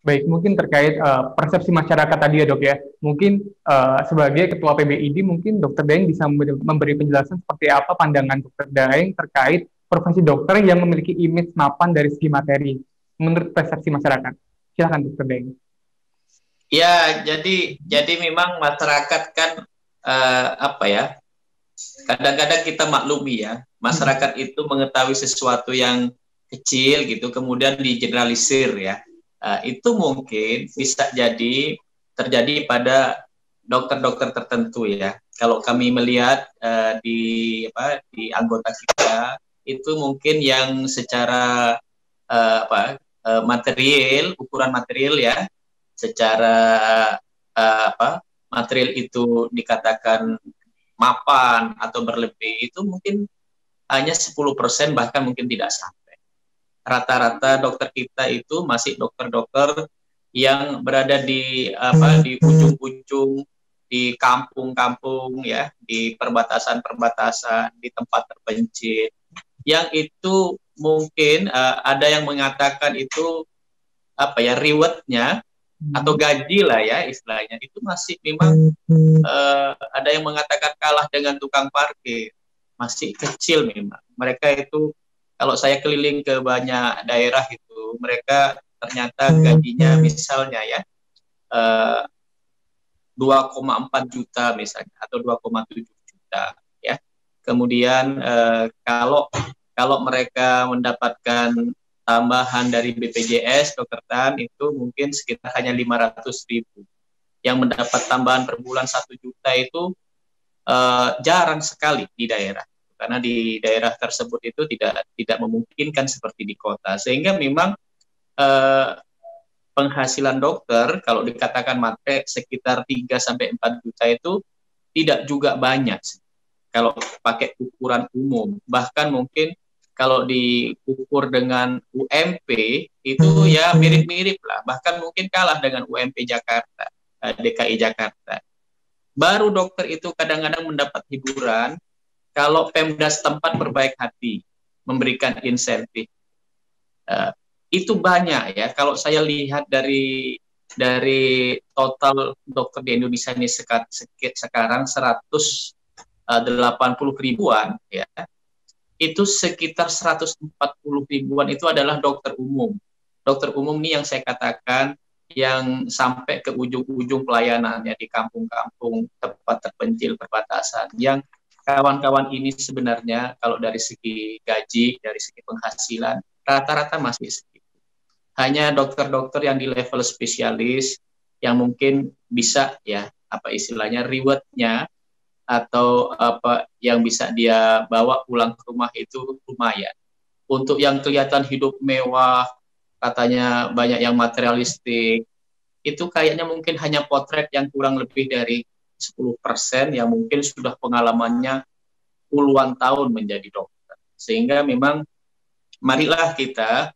Baik, mungkin terkait persepsi masyarakat tadi ya dok ya. Mungkin sebagai ketua PBID, mungkin dokter Daeng bisa memberi penjelasan seperti apa pandangan dokter Daeng terkait profesi dokter yang memiliki image mapan dari segi materi menurut persepsi masyarakat. Silakan dokter Daeng. Ya, jadi memang masyarakat kan apa ya? Kadang-kadang kita maklumi ya, masyarakat itu mengetahui sesuatu yang kecil gitu, kemudian digeneralisir ya. Itu mungkin bisa jadi terjadi pada dokter-dokter tertentu ya. Kalau kami melihat di anggota kita itu mungkin yang secara material, ukuran material ya, secara material itu dikatakan mapan atau berlebih itu mungkin hanya 10% bahkan mungkin tidak sampai. Rata-rata dokter kita itu masih dokter-dokter yang berada di ujung-ujung di kampung-kampung ya, di perbatasan-perbatasan, di tempat terpencil. Yang itu mungkin ada yang mengatakan itu rewardnya atau gaji lah ya istilahnya itu masih memang ada yang mengatakan kalah dengan tukang parkir, masih kecil memang. Mereka itu kalau saya keliling ke banyak daerah itu mereka ternyata gajinya misalnya ya 2,4 juta misalnya atau 2,7 juta ya. Kemudian kalau mereka mendapatkan tambahan dari BPJS Dokter itu mungkin sekitar hanya 500.000. Yang mendapat tambahan per bulan 1 juta itu jarang sekali di daerah, karena di daerah tersebut itu tidak memungkinkan seperti di kota, sehingga memang penghasilan dokter kalau dikatakan matre sekitar 3-4 juta itu tidak juga banyak kalau pakai ukuran umum. Bahkan mungkin kalau diukur dengan UMP itu ya mirip-mirip lah, bahkan mungkin kalah dengan UMP Jakarta, DKI Jakarta. Baru dokter itu kadang-kadang mendapat hiburan kalau Pemda setempat berbaik hati memberikan insentif. Itu banyak ya. Kalau saya lihat dari total dokter di Indonesia ini sekarang 180 ribuan ya. Itu sekitar 140 ribuan itu adalah dokter umum. Dokter umum ini yang saya katakan yang sampai ke ujung-ujung pelayanannya di kampung-kampung tempat terpencil perbatasan, yang kawan-kawan ini sebenarnya kalau dari segi gaji, dari segi penghasilan rata-rata masih segitu. Hanya dokter-dokter yang di level spesialis yang mungkin bisa ya apa istilahnya rewardnya atau apa yang bisa dia bawa pulang ke rumah itu lumayan. Untuk yang kelihatan hidup mewah, katanya banyak yang materialistik, itu kayaknya mungkin hanya potret yang kurang lebih dari 10% yang mungkin sudah pengalamannya puluhan tahun menjadi dokter. Sehingga memang marilah kita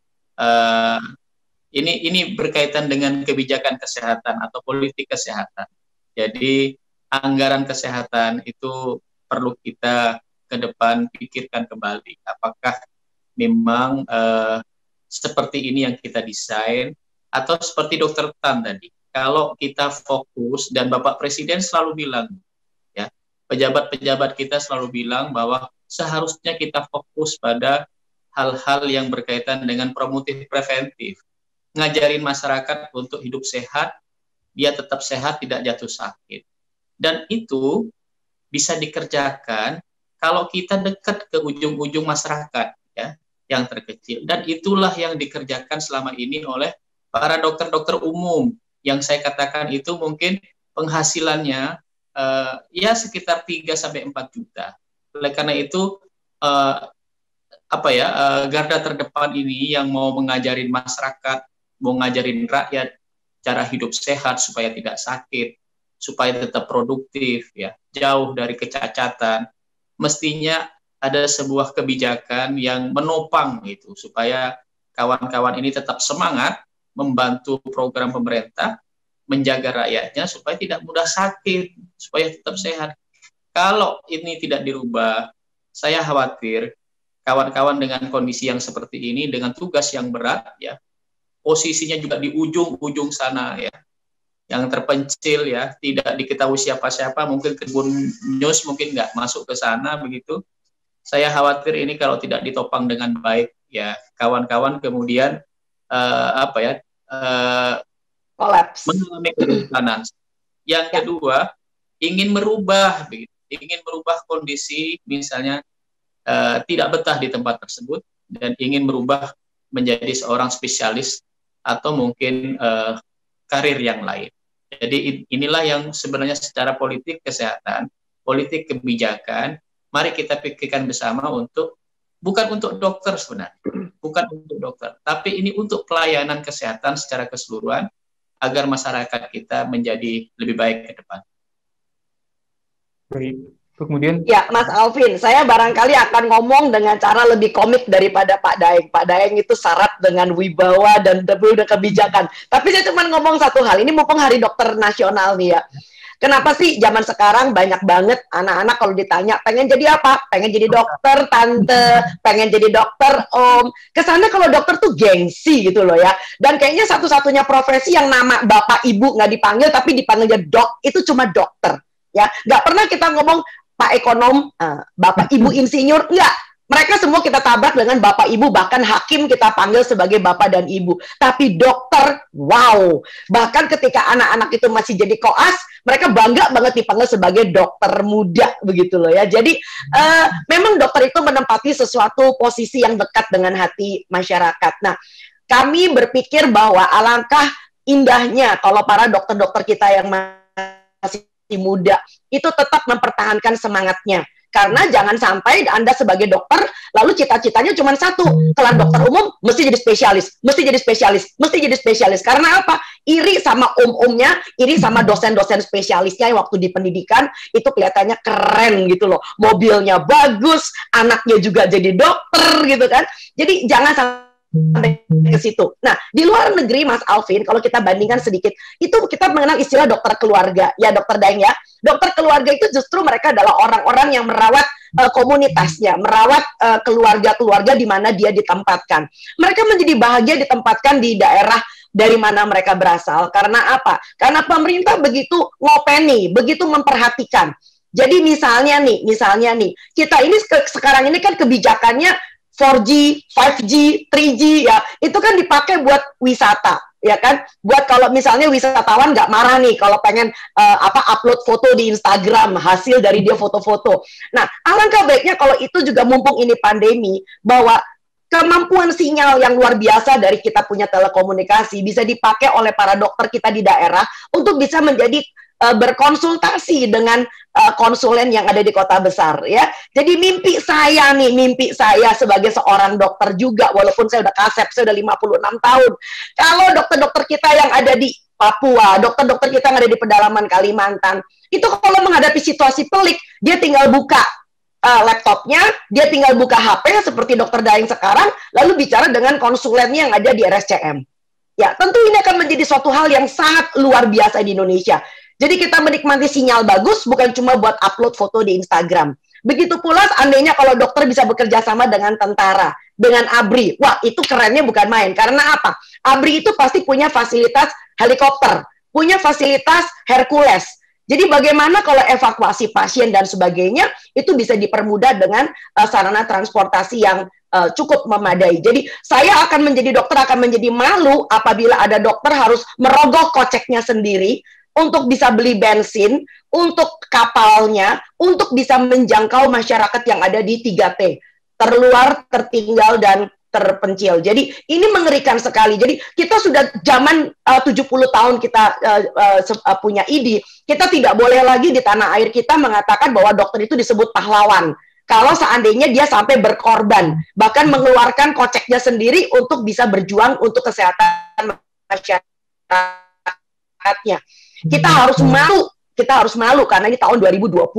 ini berkaitan dengan kebijakan kesehatan atau politik kesehatan. Jadi anggaran kesehatan itu perlu kita ke depan pikirkan kembali. Apakah memang seperti ini yang kita desain, atau seperti Dokter Tan tadi, kalau kita fokus, dan Bapak Presiden selalu bilang, ya, pejabat-pejabat kita selalu bilang bahwa seharusnya kita fokus pada hal-hal yang berkaitan dengan promotif preventif, ngajarin masyarakat untuk hidup sehat, dia tetap sehat, tidak jatuh sakit. Dan itu bisa dikerjakan kalau kita dekat ke ujung-ujung masyarakat, ya, yang terkecil. Dan itulah yang dikerjakan selama ini oleh para dokter-dokter umum yang saya katakan itu mungkin penghasilannya ya sekitar 3-4 juta. Oleh karena itu garda terdepan ini yang mau mengajarin masyarakat, mau ngajarin rakyat cara hidup sehat supaya tidak sakit, supaya tetap produktif, ya, jauh dari kecacatan. Mestinya ada sebuah kebijakan yang menopang itu supaya kawan-kawan ini tetap semangat membantu program pemerintah, menjaga rakyatnya supaya tidak mudah sakit, supaya tetap sehat. Kalau ini tidak dirubah, saya khawatir kawan-kawan dengan kondisi yang seperti ini, dengan tugas yang berat, ya, posisinya juga di ujung-ujung sana ya, yang terpencil ya, tidak diketahui siapa-siapa, mungkin Tribun News mungkin nggak masuk ke sana begitu. Saya khawatir ini kalau tidak ditopang dengan baik ya, kawan-kawan kemudian kolaps, mengalami kerentanan. Yang kedua, ingin merubah begitu, ingin merubah kondisi, misalnya tidak betah di tempat tersebut dan ingin merubah menjadi seorang spesialis atau mungkin karir yang lain. Jadi inilah yang sebenarnya secara politik kesehatan, politik kebijakan, mari kita pikirkan bersama bukan untuk dokter sebenarnya, bukan untuk dokter, tapi ini untuk pelayanan kesehatan secara keseluruhan agar masyarakat kita menjadi lebih baik ke depan. Baik. Kemudian ya Mas Alvin, saya barangkali akan ngomong dengan cara lebih komik daripada Pak Daeng. Pak Daeng itu syarat dengan wibawa dan kebijakan. Tapi saya cuma ngomong satu hal, ini mumpung Hari Dokter Nasional nih ya. Kenapa sih zaman sekarang banyak banget anak-anak kalau ditanya pengen jadi apa? Pengen jadi dokter, tante, pengen jadi dokter, om. Kesannya kalau dokter tuh gengsi gitu loh ya. Dan kayaknya satu-satunya profesi yang nama bapak ibu nggak dipanggil tapi dipanggilnya dok, itu cuma dokter. Ya, nggak pernah kita ngomong Pak Ekonom, Bapak Ibu Insinyur, enggak. Mereka semua kita tabrak dengan Bapak Ibu, bahkan hakim kita panggil sebagai Bapak dan Ibu. Tapi dokter, wow. Bahkan ketika anak-anak itu masih jadi koas, mereka bangga banget dipanggil sebagai dokter muda, begitu loh ya. Jadi, memang dokter itu menempati sesuatu posisi yang dekat dengan hati masyarakat. Nah, kami berpikir bahwa alangkah indahnya kalau para dokter-dokter kita yang masih muda itu tetap mempertahankan semangatnya, karena jangan sampai Anda sebagai dokter lalu cita-citanya cuma satu, kelar dokter umum mesti jadi spesialis, mesti jadi spesialis, mesti jadi spesialis. Karena apa? Iri sama iri sama dosen-dosen spesialisnya yang waktu di pendidikan itu kelihatannya keren gitu loh, mobilnya bagus, anaknya juga jadi dokter gitu kan. Jadi jangan sampai ke situ. Nah, di luar negeri, Mas Alvin, kalau kita bandingkan sedikit, itu kita mengenal istilah dokter keluarga. Ya, Dokter Daeng ya. Dokter keluarga itu justru mereka adalah orang-orang yang merawat komunitasnya, merawat keluarga-keluarga di mana dia ditempatkan. Mereka menjadi bahagia ditempatkan di daerah dari mana mereka berasal. Karena apa? Karena pemerintah begitu ngopeni, begitu memperhatikan. Jadi misalnya nih, kita ini sekarang ini kan kebijakannya 4G, 5G, 3G ya, itu kan dipakai buat wisata, ya kan? Buat kalau misalnya wisatawan nggak marah nih kalau pengen upload foto di Instagram hasil dari dia foto-foto. Nah, alangkah baiknya kalau itu juga mumpung ini pandemi, bahwa kemampuan sinyal yang luar biasa dari kita punya telekomunikasi bisa dipakai oleh para dokter kita di daerah untuk bisa menjadi berkonsultasi dengan konsulen yang ada di kota besar ya. Jadi mimpi saya sebagai seorang dokter juga, walaupun saya udah kasep, saya udah 56 tahun. Kalau dokter-dokter kita yang ada di Papua, dokter-dokter kita yang ada di pedalaman Kalimantan, itu kalau menghadapi situasi pelik, dia tinggal buka laptopnya, dia tinggal buka HP seperti Dokter Daeng sekarang, lalu bicara dengan konsulennya yang ada di RSCM. Ya, tentu ini akan menjadi suatu hal yang sangat luar biasa di Indonesia. Jadi kita menikmati sinyal bagus bukan cuma buat upload foto di Instagram. Begitu pula seandainya kalau dokter bisa bekerja sama dengan tentara, dengan ABRI. Wah, itu kerennya bukan main. Karena apa? ABRI itu pasti punya fasilitas helikopter, punya fasilitas Hercules. Jadi bagaimana kalau evakuasi pasien dan sebagainya itu bisa dipermudah dengan sarana transportasi yang cukup memadai. Jadi saya akan menjadi dokter akan menjadi malu apabila ada dokter harus merogoh koceknya sendiri untuk bisa beli bensin, untuk kapalnya, untuk bisa menjangkau masyarakat yang ada di 3T, terluar, tertinggal, dan terpencil. Jadi ini mengerikan sekali. Jadi kita sudah zaman 70 tahun kita punya ID, kita tidak boleh lagi di tanah air kita mengatakan bahwa dokter itu disebut pahlawan. Kalau seandainya dia sampai berkorban, bahkan mengeluarkan koceknya sendiri untuk bisa berjuang untuk kesehatan masyarakatnya. Kita harus malu karena ini tahun 2020.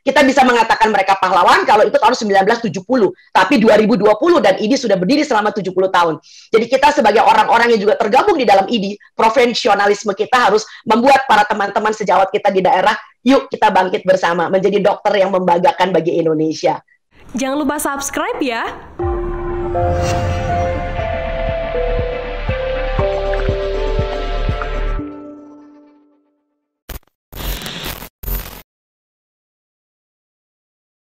Kita bisa mengatakan mereka pahlawan kalau itu tahun 1970, tapi 2020 dan ID sudah berdiri selama 70 tahun. Jadi kita sebagai orang-orang yang juga tergabung di dalam ID, profesionalisme kita harus membuat para teman-teman sejawat kita di daerah, yuk kita bangkit bersama menjadi dokter yang membanggakan bagi Indonesia. Jangan lupa subscribe ya.